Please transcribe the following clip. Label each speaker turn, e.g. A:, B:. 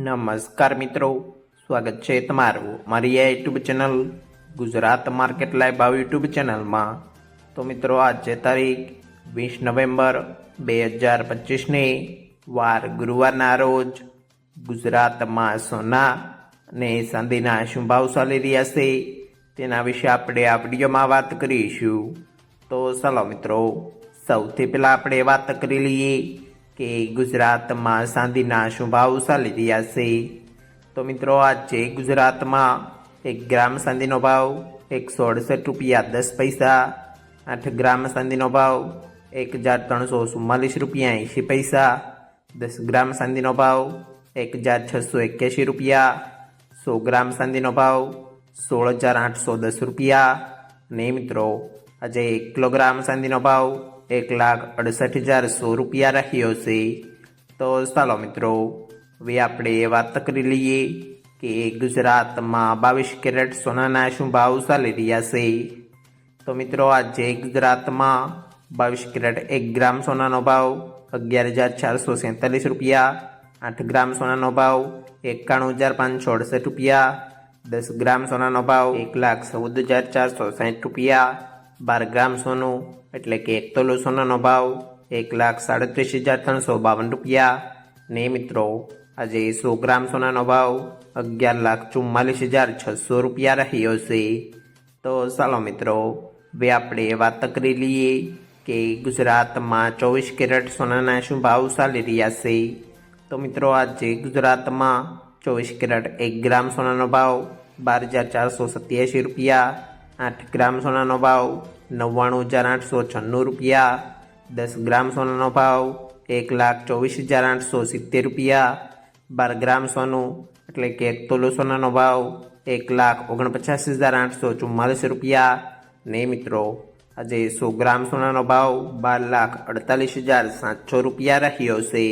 A: નમસ્કાર મિત્રો, સ્વાગત છે તમારું મારી આ YouTube channel Gujarat market live ભાવ યુટ્યુબ ચેનલમાં। તો મિત્રો આજે તારીખ 20 નવેમ્બર 2025ની વાર ગુરુવારના રોજ ગુજરાતમાં સોના અને ચાંદીના શું ભાવ ચાલી રહ્યા છે તેના વિશે આપણે આ વિડીયોમાં વાત કરીશું। તો ચાલો મિત્રો, સૌથી પહેલાં આપણે વાત કરી લઈએ કે ગુજરાતમાં ચાંદીના શું ભાવ ચાલી રહ્યા છે। તો મિત્રો આજે ગુજરાતમાં 1 ગ્રામ ચાંદીનો ભાવ 168 રૂપિયા 10 પૈસા, 8 ગ્રામ ચાંદીનો ભાવ 1344 રૂપિયા 80 પૈસા, 10 ગ્રામ ચાંદીનો ભાવ 1681 રૂપિયા, 100 ગ્રામ ચાંદીનો ભાવ 16810 રૂપિયા અને મિત્રો આજે 1 કિલોગ્રામ ચાંદીનો ભાવ 1,68,100 રૂપિયા રહ્યો છે। તો ચાલો મિત્રો, હવે આપણે વાત કરી લઈએ કે ગુજરાતમાં 22 કેરેટ સોનાના શું ભાવ ચાલી રહ્યા છે। તો મિત્રો આજે ગુજરાતમાં 22 કેરેટ 1 ગ્રામ સોનાનો ભાવ 11,447 રૂપિયા, 8 ગ્રામ સોનાનો ભાવ 91,568 રૂપિયા, 10 ગ્રામ સોનાનો ભાવ 1,14,460 રૂપિયા, 12 ગ્રામ સોનું એટલે કે 1 તોલો સોનાનો ભાવ 1,37,352 રૂપિયા ને મિત્રો આજે 100 ગ્રામ સોનાનો ભાવ 11,44,600 રૂપિયા રહ્યો છે। તો ચાલો મિત્રો, હવે આપણે વાત કરી લઈએ કે ગુજરાતમાં 24 કેરેટ સોનાના શું ભાવ ચાલી રહ્યા છે। તો મિત્રો આજે ગુજરાતમાં 24 કેરેટ 1 ગ્રામ સોનાનો ભાવ 12,487 રૂપિયા, 8 ગ્રામ સોનાનો ભાવ 99,896 રૂપિયા, 10 ગ્રામ સોનાનો ભાવ 1,24,870 રૂપિયા, 12 ગ્રામ સોનું એટલે કે 1 તોલો સોનાનો ભાવ 1,49,844 રૂપિયા ને મિત્રો આજે 100 ગ્રામ સોનાનો ભાવ 12,48,700 રૂપિયા રહ્યો છે।